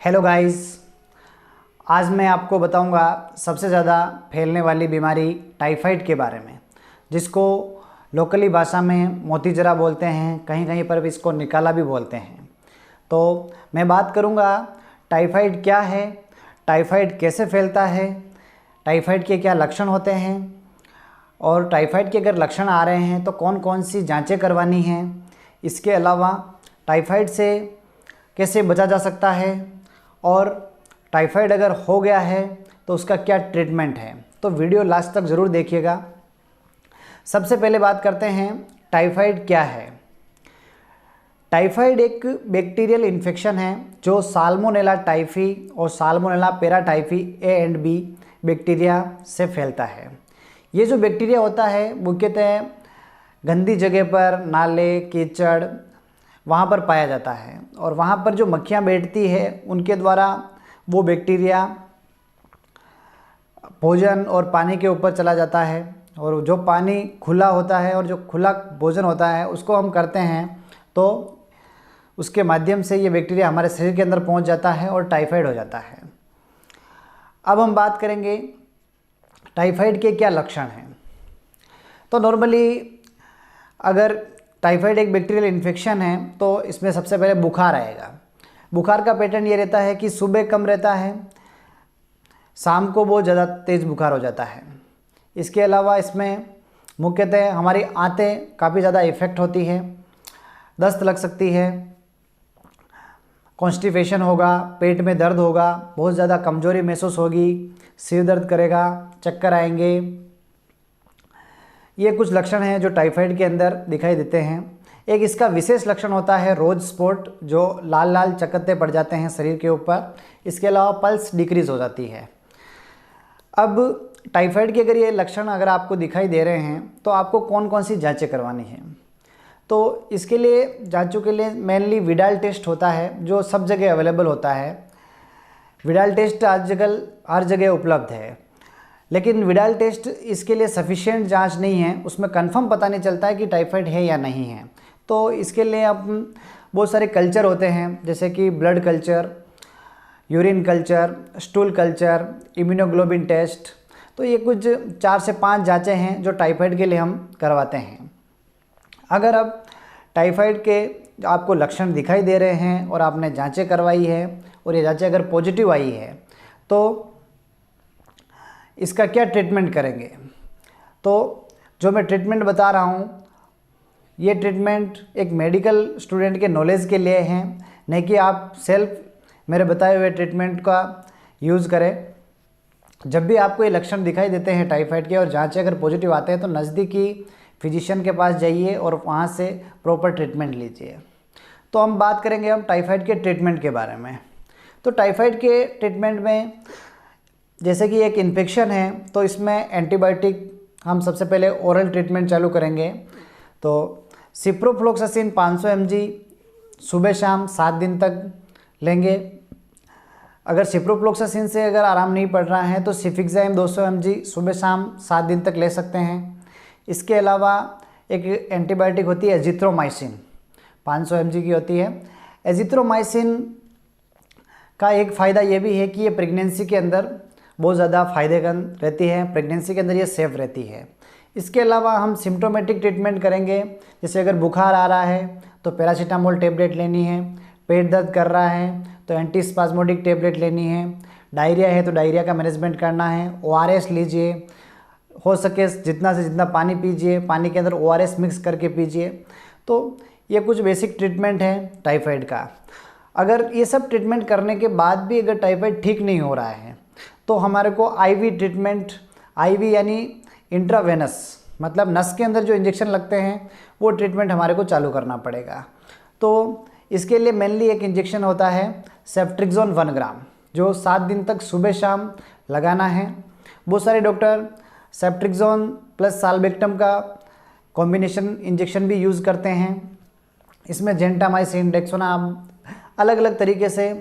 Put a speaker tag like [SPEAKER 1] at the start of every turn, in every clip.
[SPEAKER 1] Hello guys, आज मैं आपको बताऊंगा सबसे ज़्यादा फैलने वाली बीमारी टाइफाइड के बारे में, जिसको लोकली भाषा में मोतीजरा बोलते हैं, कहीं कहीं पर भी इसको निकाला भी बोलते हैं। तो मैं बात करूंगा टाइफाइड क्या है, टाइफाइड कैसे फैलता है, टाइफाइड के क्या लक्षण होते हैं और टाइफाइड के अगर लक्षण आ रहे हैं तो कौन कौन सी जांचें करवानी हैं। इसके अलावा टाइफाइड से कैसे बचा जा सकता है और टाइफाइड अगर हो गया है तो उसका क्या ट्रीटमेंट है। तो वीडियो लास्ट तक ज़रूर देखिएगा। सबसे पहले बात करते हैं टाइफाइड क्या है। टाइफाइड एक बैक्टीरियल इन्फेक्शन है जो साल्मोनेला टाइफी और salmonella paratyphi A and B bacteria से फैलता है। ये जो बैक्टीरिया होता है मुख्यतः गंदी जगह पर, नाले, कीचड़, वहाँ पर पाया जाता है और वहाँ पर जो मक्खियाँ बैठती है उनके द्वारा वो बैक्टीरिया भोजन और पानी के ऊपर चला जाता है और जो पानी खुला होता है और जो खुला भोजन होता है उसको हम करते हैं तो उसके माध्यम से ये बैक्टीरिया हमारे शरीर के अंदर पहुँच जाता है और टाइफाइड हो जाता है। अब हम बात करेंगे टाइफाइड के क्या लक्षण हैं। तो नॉर्मली अगर टाइफाइड एक बैक्टीरियल इन्फेक्शन है तो इसमें सबसे पहले बुखार आएगा। बुखार का पैटर्न ये रहता है कि सुबह कम रहता है, शाम को बहुत ज़्यादा तेज़ बुखार हो जाता है। इसके अलावा इसमें मुख्यतः हमारी आंतें काफ़ी ज़्यादा इफ़ेक्ट होती है, दस्त लग सकती है, कॉन्स्टिपेशन होगा, पेट में दर्द होगा, बहुत ज़्यादा कमजोरी महसूस होगी, सिर दर्द करेगा, चक्कर आएंगे। ये कुछ लक्षण हैं जो टाइफाइड के अंदर दिखाई देते हैं। एक इसका विशेष लक्षण होता है रोज स्पॉट, जो लाल लाल चकत्ते पड़ जाते हैं शरीर के ऊपर। इसके अलावा पल्स डिक्रीज़ हो जाती है। अब टाइफाइड के अगर ये लक्षण अगर आपको दिखाई दे रहे हैं तो आपको कौन कौन सी जांचें करवानी है। तो इसके लिए जांचों के लिए मेनली विडाल टेस्ट होता है जो सब जगह अवेलेबल होता है। विडाल टेस्ट आजकल हर जगह उपलब्ध है, लेकिन विडाल टेस्ट इसके लिए सफिशिएंट जांच नहीं है, उसमें कंफर्म पता नहीं चलता है कि टाइफाइड है या नहीं है। तो इसके लिए अब बहुत सारे कल्चर होते हैं, जैसे कि blood culture, urine culture, stool culture, immunoglobin test. तो ये कुछ 4 से 5 जांचें हैं जो टाइफाइड के लिए हम करवाते हैं। अगर अब टाइफाइड के आपको लक्षण दिखाई दे रहे हैं और आपने जांचें करवाई है और ये जांचें अगर पॉजिटिव आई है तो इसका क्या ट्रीटमेंट करेंगे। तो जो मैं ट्रीटमेंट बता रहा हूँ ये ट्रीटमेंट एक मेडिकल स्टूडेंट के नॉलेज के लिए हैं, नहीं कि आप सेल्फ मेरे बताए हुए ट्रीटमेंट का यूज़ करें। जब भी आपको ये लक्षण दिखाई देते हैं टाइफाइड के और जांचें अगर पॉजिटिव आते हैं तो नज़दीकी फिजिशियन के पास जाइए और वहाँ से प्रॉपर ट्रीटमेंट लीजिए। तो हम बात करेंगे हम टाइफाइड के ट्रीटमेंट के बारे में। तो टाइफाइड के ट्रीटमेंट में जैसे कि एक इन्फेक्शन है तो इसमें एंटीबायोटिक हम सबसे पहले ओरल ट्रीटमेंट चालू करेंगे। तो सिप्रोफ्लोक्सासिन 500 mg सुबह शाम 7 दिन तक लेंगे। अगर सिप्रोफ्लोक्सासिन से अगर आराम नहीं पड़ रहा है तो सिफिक्साइम 200 mg सुबह शाम 7 दिन तक ले सकते हैं। इसके अलावा एक एंटीबायोटिक होती है एजिथ्रोमाइसिन, 500 mg की होती है। एजिथ्रोमाइसिन का एक फ़ायदा ये भी है कि ये प्रेगनेंसी के अंदर बहुत ज़्यादा फ़ायदेमंद रहती है, प्रेगनेंसी के अंदर ये सेफ़ रहती है। इसके अलावा हम सिम्टोमेटिक ट्रीटमेंट करेंगे, जैसे अगर बुखार आ रहा है तो पैरासीटामोल टेबलेट लेनी है, पेट दर्द कर रहा है तो एंटीस्पाज्मोडिक टेबलेट लेनी है, डायरिया है तो डायरिया का मैनेजमेंट करना है, ORS लीजिए, हो सके जितना से जितना पानी पीजिए, पानी के अंदर ORS मिक्स करके पीजिए। तो ये कुछ बेसिक ट्रीटमेंट है टाइफाइड का। अगर ये सब ट्रीटमेंट करने के बाद भी अगर टाइफाइड ठीक नहीं हो रहा है तो हमारे को IV ट्रीटमेंट, IV यानी इंट्रावेनस, मतलब नस के अंदर जो इंजेक्शन लगते हैं वो ट्रीटमेंट हमारे को चालू करना पड़ेगा। तो इसके लिए मेनली एक इंजेक्शन होता है सेफ्ट्रिक्सोन 1 ग्राम, जो 7 दिन तक सुबह शाम लगाना है। बहुत सारे डॉक्टर सेफ्ट्रिक्सोन प्लस साल्बेक्टम का कॉम्बिनेशन इंजेक्शन भी यूज़ करते हैं। इसमें जेंटामाइसिन, डेक्सोना, अलग अलग तरीके से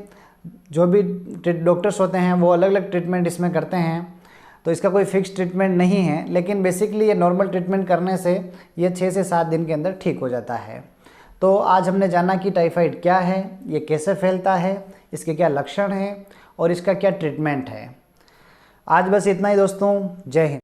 [SPEAKER 1] जो भी डॉक्टर्स होते हैं वो अलग अलग ट्रीटमेंट इसमें करते हैं। तो इसका कोई फिक्स ट्रीटमेंट नहीं है, लेकिन बेसिकली ये नॉर्मल ट्रीटमेंट करने से ये 6 से 7 दिन के अंदर ठीक हो जाता है। तो आज हमने जाना कि टाइफाइड क्या है, ये कैसे फैलता है, इसके क्या लक्षण हैं और इसका क्या ट्रीटमेंट है। आज बस इतना ही दोस्तों, जय हिंद।